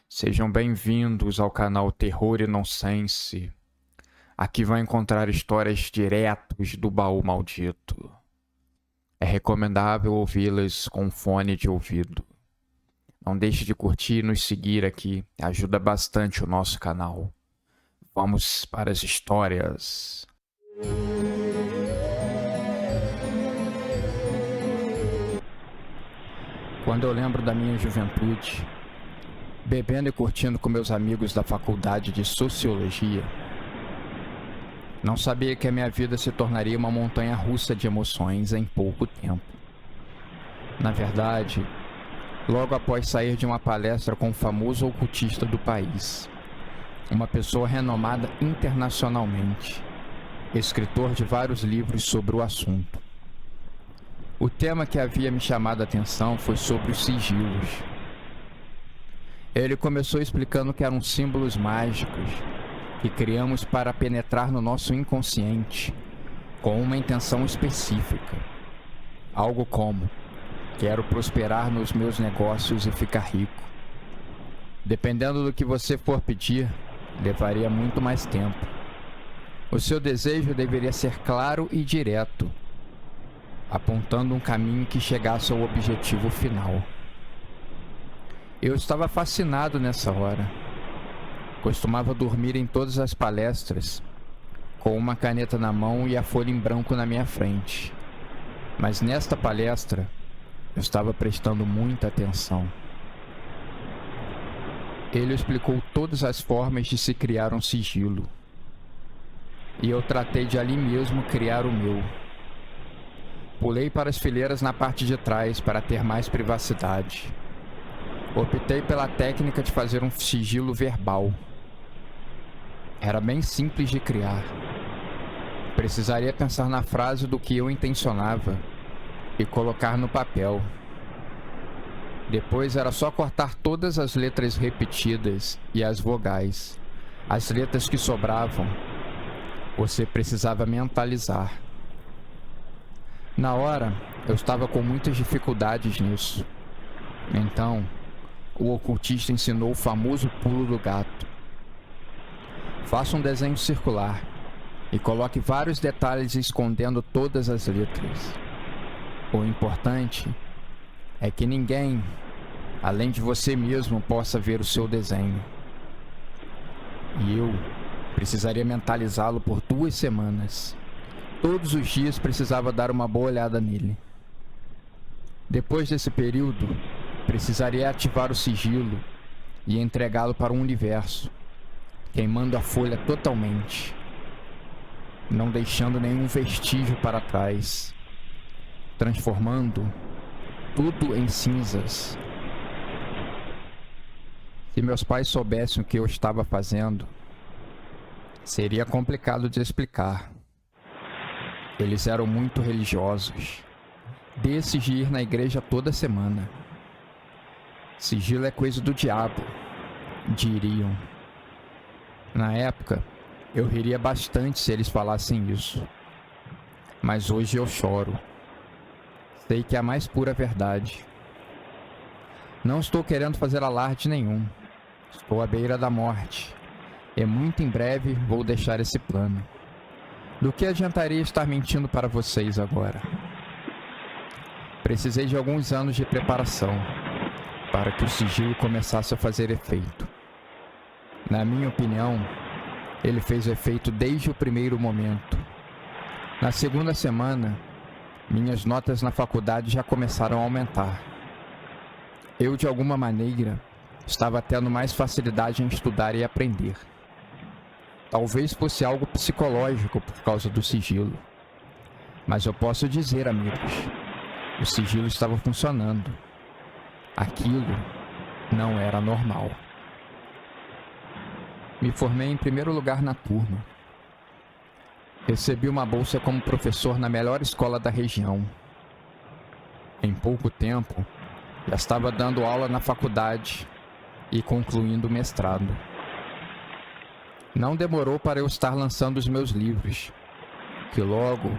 Sejam bem-vindos ao canal Terror e Nonsense. Aqui vai encontrar histórias diretos do baú maldito. É recomendável ouvi-las com fone de ouvido. Não deixe de curtir e nos seguir aqui, ajuda bastante o nosso canal. Vamos para as histórias. Quando eu lembro da minha juventude, bebendo e curtindo com meus amigos da faculdade de Sociologia, não sabia que a minha vida se tornaria uma montanha-russa de emoções em pouco tempo. Na verdade, logo após sair de uma palestra com o famoso ocultista do país, uma pessoa renomada internacionalmente, escritor de vários livros sobre o assunto. O tema que havia me chamado a atenção foi sobre os sigilos. Ele começou explicando que eram símbolos mágicos que criamos para penetrar no nosso inconsciente com uma intenção específica. Algo como: quero prosperar nos meus negócios e ficar rico. Dependendo do que você for pedir, levaria muito mais tempo. O seu desejo deveria ser claro e direto, apontando um caminho que chegasse ao objetivo final. Eu estava fascinado nessa hora. Costumava dormir em todas as palestras, com uma caneta na mão e a folha em branco na minha frente. Mas nesta palestra, eu estava prestando muita atenção. Ele explicou todas as formas de se criar um sigilo. E eu tratei de ali mesmo criar o meu. Pulei para as fileiras na parte de trás para ter mais privacidade. Optei pela técnica de fazer um sigilo verbal. Era bem simples de criar. Precisaria pensar na frase do que eu intencionava e colocar no papel. Depois era só cortar todas as letras repetidas e as vogais. As letras que sobravam, você precisava mentalizar. Na hora, eu estava com muitas dificuldades nisso. Então, o ocultista ensinou o famoso pulo do gato. Faça um desenho circular e coloque vários detalhes escondendo todas as letras. O importante é que ninguém, além de você mesmo, possa ver o seu desenho. E eu precisaria mentalizá-lo por 2 semanas. Todos os dias precisava dar uma boa olhada nele. Depois desse período, precisaria ativar o sigilo e entregá-lo para o universo, queimando a folha totalmente, não deixando nenhum vestígio para trás, transformando tudo em cinzas. Se meus pais soubessem o que eu estava fazendo, seria complicado de explicar. Eles eram muito religiosos, desses de ir na igreja toda semana. Sigilo é coisa do diabo, diriam. Na época, eu riria bastante se eles falassem isso. Mas hoje eu choro. Sei que é a mais pura verdade. Não estou querendo fazer alarde nenhum. Estou à beira da morte. E muito em breve vou deixar esse plano. Do que adiantaria estar mentindo para vocês agora? Precisei de alguns anos de preparação para que o sigilo começasse a fazer efeito. Na minha opinião, ele fez efeito desde o primeiro momento. Na segunda semana, minhas notas na faculdade já começaram a aumentar. Eu, de alguma maneira, estava tendo mais facilidade em estudar e aprender. Talvez fosse algo psicológico por causa do sigilo. Mas eu posso dizer, amigos, o sigilo estava funcionando. Aquilo não era normal. Me formei em primeiro lugar na turma. Recebi uma bolsa como professor na melhor escola da região. Em pouco tempo, já estava dando aula na faculdade e concluindo o mestrado. Não demorou para eu estar lançando os meus livros, que logo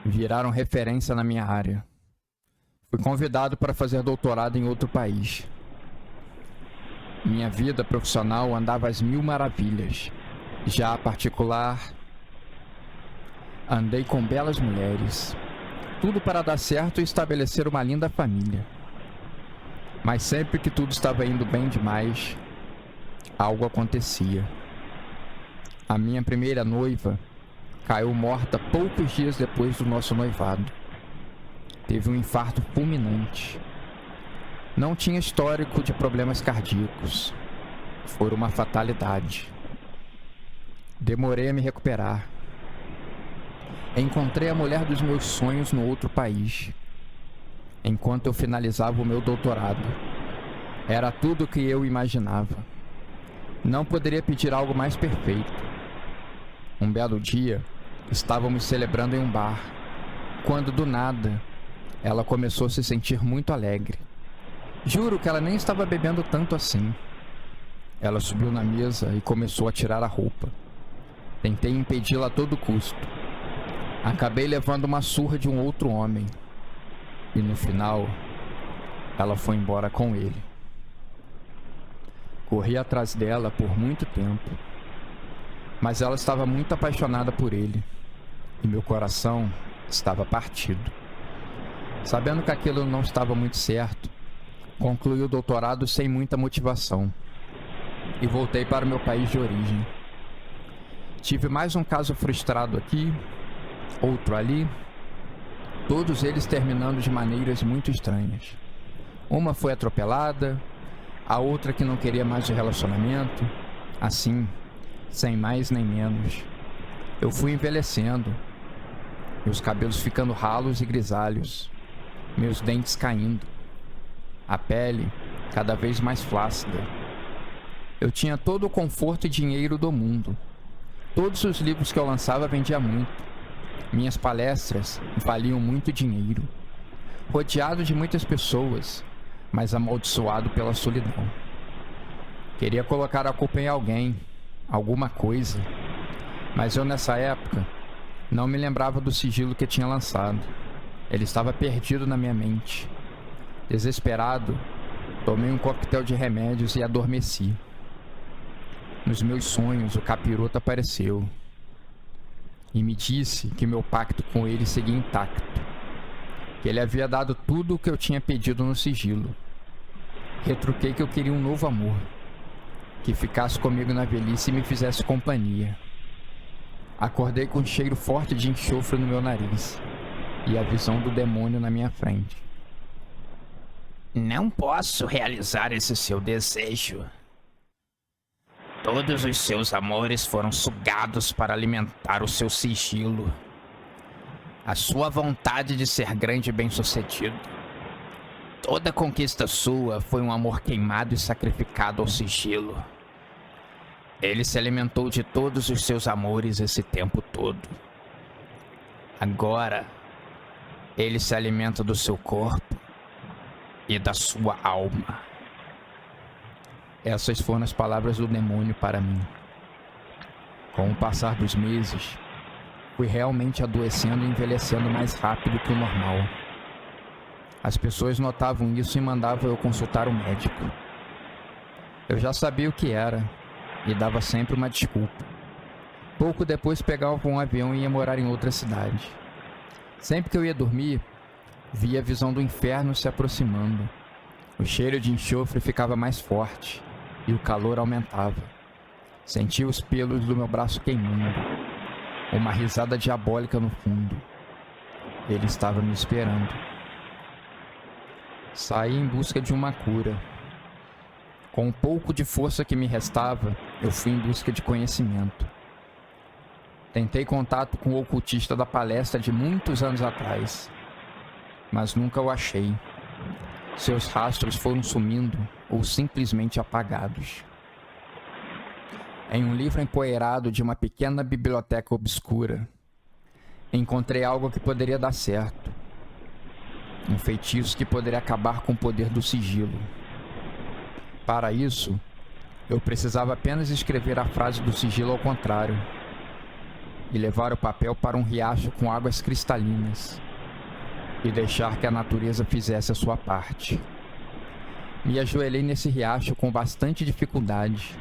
viraram referência na minha área. Fui convidado para fazer doutorado em outro país. Minha vida profissional andava às mil maravilhas. Já a particular, andei com belas mulheres. Tudo para dar certo e estabelecer uma linda família. Mas sempre que tudo estava indo bem demais, algo acontecia. A minha primeira noiva caiu morta poucos dias depois do nosso noivado. Teve um infarto fulminante. Não tinha histórico de problemas cardíacos. Foi uma fatalidade. Demorei a me recuperar. Encontrei a mulher dos meus sonhos no outro país, enquanto eu finalizava o meu doutorado. Era tudo o que eu imaginava. Não poderia pedir algo mais perfeito. Um belo dia, estávamos celebrando em um bar, quando do nada, ela começou a se sentir muito alegre. Juro que ela nem estava bebendo tanto assim. Ela subiu na mesa e começou a tirar a roupa. Tentei impedi-la a todo custo. Acabei levando uma surra de um outro homem. E no final, ela foi embora com ele. Corri atrás dela por muito tempo. Mas ela estava muito apaixonada por ele. E meu coração estava partido. Sabendo que aquilo não estava muito certo, concluí o doutorado sem muita motivação. E voltei para o meu país de origem. Tive mais um caso frustrado aqui, outro ali, todos eles terminando de maneiras muito estranhas. Uma foi atropelada, a outra que não queria mais o relacionamento. Assim, sem mais nem menos, eu fui envelhecendo, meus cabelos ficando ralos e grisalhos, meus dentes caindo, a pele cada vez mais flácida. Eu tinha todo o conforto e dinheiro do mundo. Todos os livros que eu lançava vendia muito. Minhas palestras valiam muito dinheiro. Rodeado de muitas pessoas, mas amaldiçoado pela solidão. Queria colocar a culpa em alguém, alguma coisa. Mas eu nessa época não me lembrava do sigilo que tinha lançado. Ele estava perdido na minha mente. Desesperado, tomei um coquetel de remédios e adormeci. Nos meus sonhos, o capiroto apareceu e me disse que meu pacto com ele seguia intacto, que ele havia dado tudo o que eu tinha pedido no sigilo. Retruquei que eu queria um novo amor, que ficasse comigo na velhice e me fizesse companhia. Acordei com um cheiro forte de enxofre no meu nariz e a visão do demônio na minha frente. Não posso realizar esse seu desejo. Todos os seus amores foram sugados para alimentar o seu sigilo. A sua vontade de ser grande e bem-sucedido. Toda conquista sua foi um amor queimado e sacrificado ao sigilo. Ele se alimentou de todos os seus amores esse tempo todo. Agora, ele se alimenta do seu corpo e da sua alma. Essas foram as palavras do demônio para mim. Com o passar dos meses, fui realmente adoecendo e envelhecendo mais rápido que o normal. As pessoas notavam isso e mandavam eu consultar o médico. Eu já sabia o que era e dava sempre uma desculpa. Pouco depois pegava um avião e ia morar em outra cidade. Sempre que eu ia dormir, via a visão do inferno se aproximando. O cheiro de enxofre ficava mais forte e o calor aumentava. Sentia os pelos do meu braço queimando. Uma risada diabólica no fundo. Ele estava me esperando. Saí em busca de uma cura. Com um pouco de força que me restava, eu fui em busca de conhecimento. Tentei contato com o ocultista da palestra de muitos anos atrás, mas nunca o achei. Seus rastros foram sumindo ou simplesmente apagados. Em um livro empoeirado de uma pequena biblioteca obscura, encontrei algo que poderia dar certo. Um feitiço que poderia acabar com o poder do sigilo. Para isso, eu precisava apenas escrever a frase do sigilo ao contrário e levar o papel para um riacho com águas cristalinas e deixar que a natureza fizesse a sua parte. Me ajoelhei nesse riacho com bastante dificuldade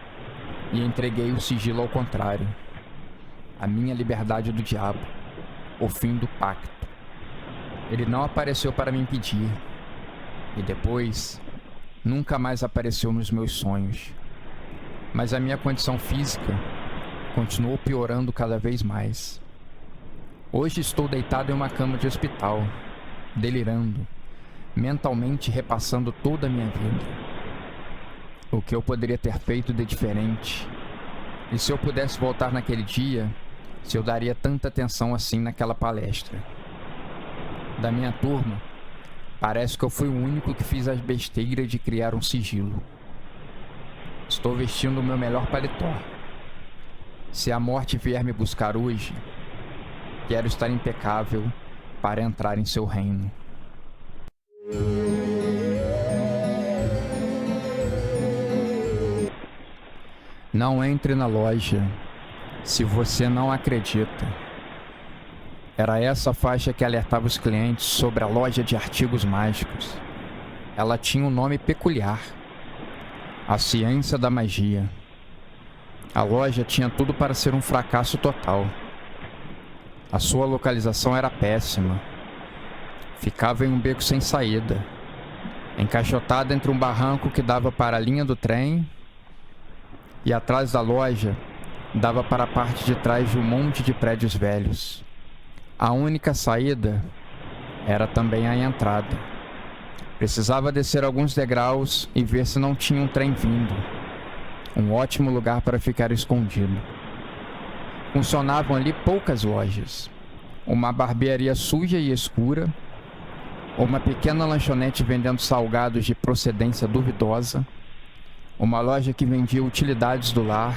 e entreguei o sigilo ao contrário. A minha liberdade do diabo, o fim do pacto. Ele não apareceu para me impedir. E depois, nunca mais apareceu nos meus sonhos. Mas a minha condição física continuou piorando cada vez mais. Hoje estou deitado em uma cama de hospital, delirando, mentalmente repassando toda a minha vida. O que eu poderia ter feito de diferente? E se eu pudesse voltar naquele dia, se eu daria tanta atenção assim naquela palestra? Da minha turma, parece que eu fui o único que fiz a besteira de criar um sigilo. Estou vestindo o meu melhor paletó. Se a morte vier me buscar hoje, quero estar impecável para entrar em seu reino. Não entre na loja se você não acredita. Era essa a faixa que alertava os clientes sobre a loja de artigos mágicos. Ela tinha um nome peculiar: a ciência da magia. A loja tinha tudo para ser um fracasso total. A sua localização era péssima. Ficava em um beco sem saída, encaixotada entre um barranco que dava para a linha do trem e atrás da loja dava para a parte de trás de um monte de prédios velhos. A única saída era também a entrada. Precisava descer alguns degraus e ver se não tinha um trem vindo. Um ótimo lugar para ficar escondido. Funcionavam ali poucas lojas. Uma barbearia suja e escura, uma pequena lanchonete vendendo salgados de procedência duvidosa, uma loja que vendia utilidades do lar,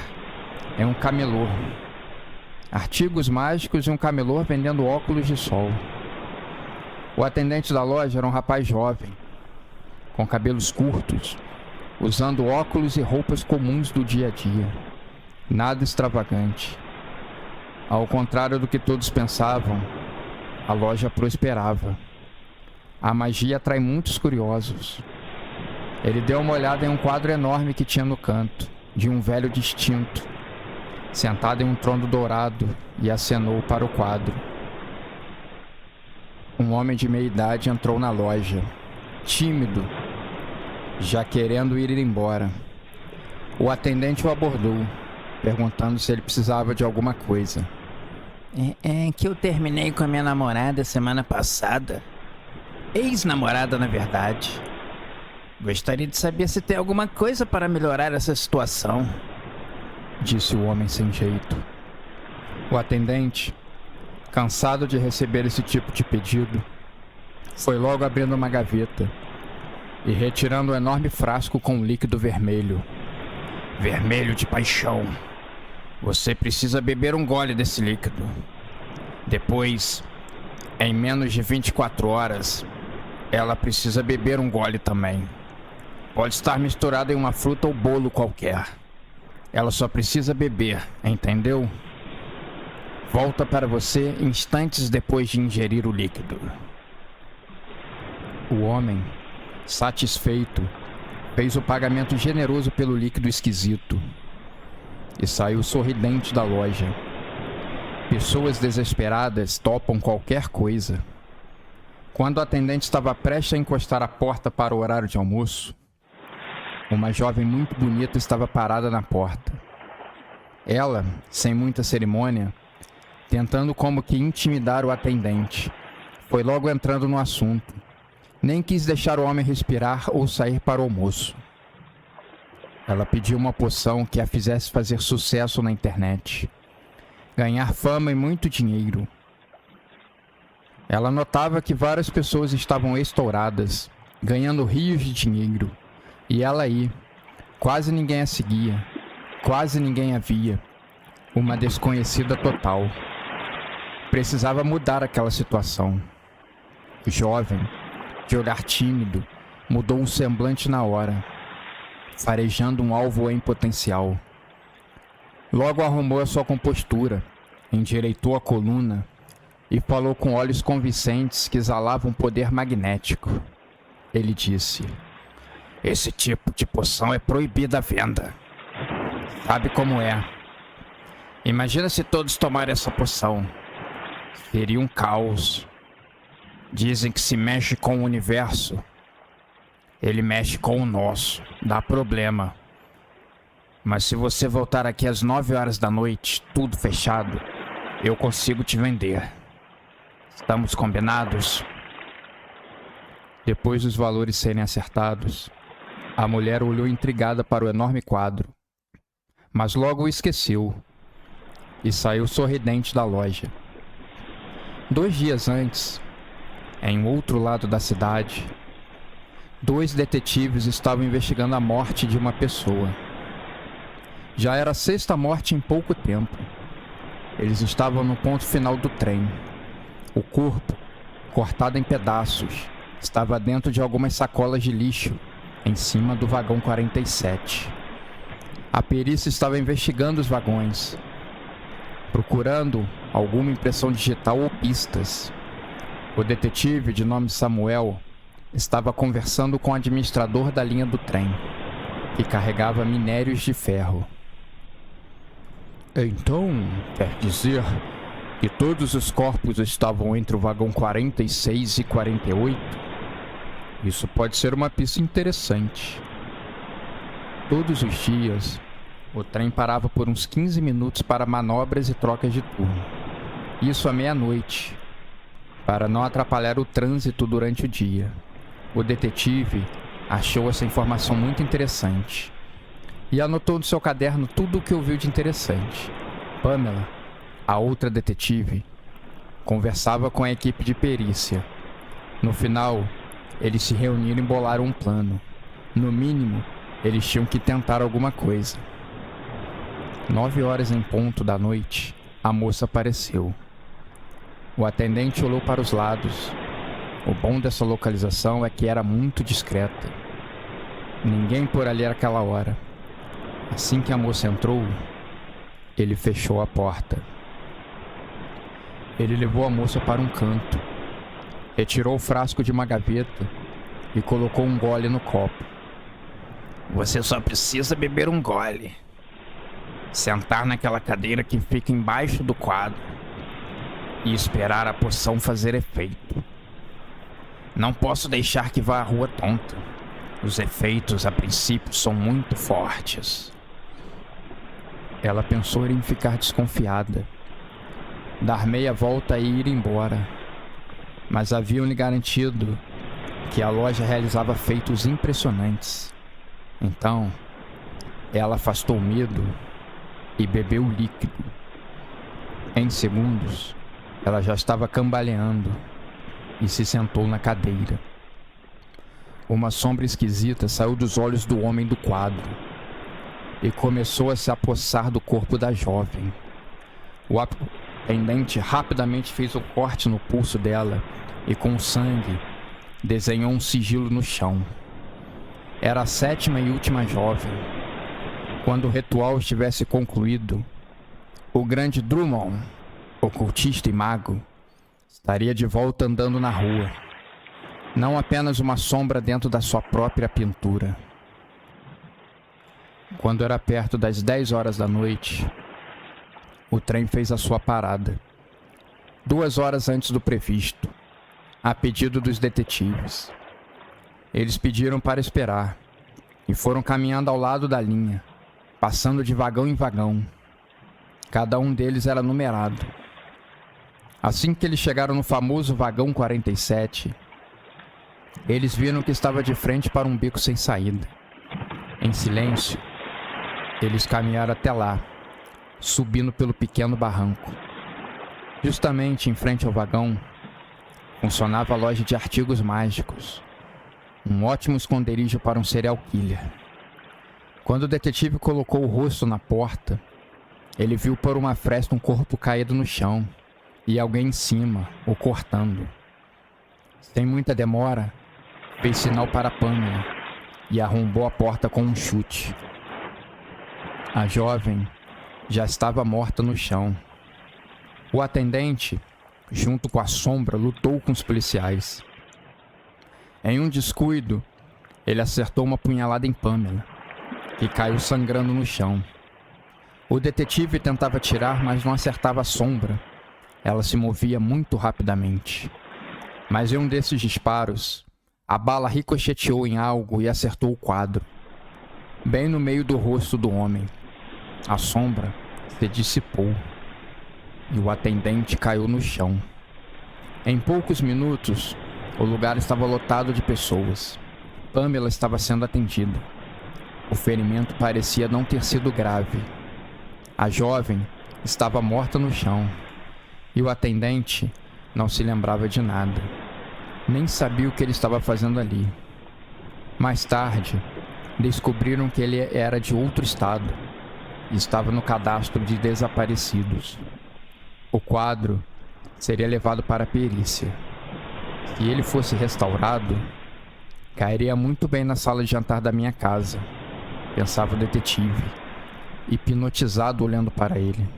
e um camelô. Artigos mágicos e um camelô vendendo óculos de sol. O atendente da loja era um rapaz jovem, com cabelos curtos, usando óculos e roupas comuns do dia a dia. Nada extravagante. Ao contrário do que todos pensavam, a loja prosperava. A magia atrai muitos curiosos. Ele deu uma olhada em um quadro enorme que tinha no canto, de um velho distinto, sentado em um trono dourado, e acenou para o quadro. Um homem de meia idade entrou na loja, tímido, já querendo ir embora. O atendente o abordou, perguntando se ele precisava de alguma coisa. É que eu terminei com a minha namorada semana passada. Ex-namorada, na verdade. Gostaria de saber se tem alguma coisa para melhorar essa situação, disse o homem sem jeito. O atendente, cansado de receber esse tipo de pedido, foi logo abrindo uma gaveta e retirando um enorme frasco com um líquido vermelho. Vermelho de paixão. Você precisa beber um gole desse líquido. Depois, em menos de 24 horas, ela precisa beber um gole também. Pode estar misturado em uma fruta ou bolo qualquer. Ela só precisa beber, entendeu? Volta para você instantes depois de ingerir o líquido. O homem, satisfeito, fez o pagamento generoso pelo líquido esquisito e saiu sorridente da loja. Pessoas desesperadas topam qualquer coisa. Quando o atendente estava prestes a encostar a porta para o horário de almoço, uma jovem muito bonita estava parada na porta. Ela, sem muita cerimônia, tentando como que intimidar o atendente, foi logo entrando no assunto. Nem quis deixar o homem respirar ou sair para o almoço. Ela pediu uma poção que a fizesse fazer sucesso na internet, ganhar fama e muito dinheiro. Ela notava que várias pessoas estavam estouradas, ganhando rios de dinheiro, e ela aí, quase ninguém a seguia, quase ninguém a via, uma desconhecida total. Precisava mudar aquela situação. O jovem, de olhar tímido, mudou o semblante na hora, farejando um alvo em potencial. Logo arrumou a sua compostura, endireitou a coluna e falou com olhos convincentes que exalavam poder magnético. Ele disse: Esse tipo de poção é proibida à venda. Sabe como é? Imagina se todos tomarem essa poção. Seria um caos. Dizem que se mexe com o universo, ele mexe com o nosso. Dá problema. Mas se você voltar aqui às 9 horas da noite, tudo fechado, eu consigo te vender. Estamos combinados? Depois dos valores serem acertados, a mulher olhou intrigada para o enorme quadro, mas logo o esqueceu e saiu sorridente da loja. 2 dias antes, em outro lado da cidade, 2 detetives estavam investigando a morte de uma pessoa. Já era a 6ª morte em pouco tempo. Eles estavam no ponto final do trem. O corpo, cortado em pedaços, estava dentro de algumas sacolas de lixo, em cima do vagão 47. A perícia estava investigando os vagões, procurando alguma impressão digital ou pistas. O detetive, de nome Samuel, estava conversando com o administrador da linha do trem, que carregava minérios de ferro. Então, quer dizer que todos os corpos estavam entre o vagão 46 e 48? Isso pode ser uma pista interessante. Todos os dias, o trem parava por uns 15 minutos para manobras e trocas de turno. Isso à meia-noite, para não atrapalhar o trânsito durante o dia. O detetive achou essa informação muito interessante e anotou no seu caderno tudo o que ouviu de interessante. Pamela, a outra detetive, conversava com a equipe de perícia. No final, eles se reuniram e bolaram um plano. No mínimo, eles tinham que tentar alguma coisa. 9 horas em ponto da noite, a moça apareceu. O atendente olhou para os lados. O bom dessa localização é que era muito discreta. Ninguém por ali era aquela hora. Assim que a moça entrou, ele fechou a porta. Ele levou a moça para um canto, retirou o frasco de uma gaveta e colocou um gole no copo. Você só precisa beber um gole. Sentar naquela cadeira que fica embaixo do quadro e esperar a poção fazer efeito. Não posso deixar que vá à rua tonta. Os efeitos, a princípio, são muito fortes. Ela pensou em ficar desconfiada, dar meia volta e ir embora, mas haviam-lhe garantido que a loja realizava feitos impressionantes. Então, ela afastou o medo e bebeu o líquido. Em segundos, ela já estava cambaleando e se sentou na cadeira. Uma sombra esquisita saiu dos olhos do homem do quadro e começou a se apossar do corpo da jovem. O atendente rapidamente fez o corte no pulso dela e, com sangue, desenhou um sigilo no chão. Era a 7ª e última jovem. Quando o ritual estivesse concluído, o grande Drummond, ocultista e mago, estaria de volta andando na rua, não apenas uma sombra dentro da sua própria pintura. Quando era perto das 10 horas da noite, o trem fez a sua parada, 2 horas antes do previsto, a pedido dos detetives. Eles pediram para esperar e foram caminhando ao lado da linha, passando de vagão em vagão. Cada um deles era numerado. Assim que eles chegaram no famoso vagão 47, eles viram que estava de frente para um beco sem saída. Em silêncio, eles caminharam até lá, subindo pelo pequeno barranco. Justamente em frente ao vagão, funcionava a loja de artigos mágicos, um ótimo esconderijo para um serial killer. Quando o detetive colocou o rosto na porta, ele viu por uma fresta um corpo caído no chão e alguém em cima, o cortando. Sem muita demora, fez sinal para Pamela e arrombou a porta com um chute. A jovem já estava morta no chão. O atendente, junto com a sombra, lutou com os policiais. Em um descuido, Ele acertou uma punhalada em Pamela, que caiu sangrando no chão. O detetive tentava atirar, mas não acertava a sombra. Ela se movia muito rapidamente. Mas em um desses disparos, a bala ricocheteou em algo e acertou o quadro, bem no meio do rosto do homem. A sombra se dissipou e o atendente caiu no chão. Em poucos minutos, o lugar estava lotado de pessoas. Pamela estava sendo atendida. O ferimento parecia não ter sido grave. A jovem estava morta no chão e o atendente não se lembrava de nada. Nem sabia o que ele estava fazendo ali. Mais tarde, descobriram que ele era de outro estado e estava no cadastro de desaparecidos. O quadro seria levado para a perícia. Se ele fosse restaurado, cairia muito bem na sala de jantar da minha casa, pensava o detetive, hipnotizado olhando para ele.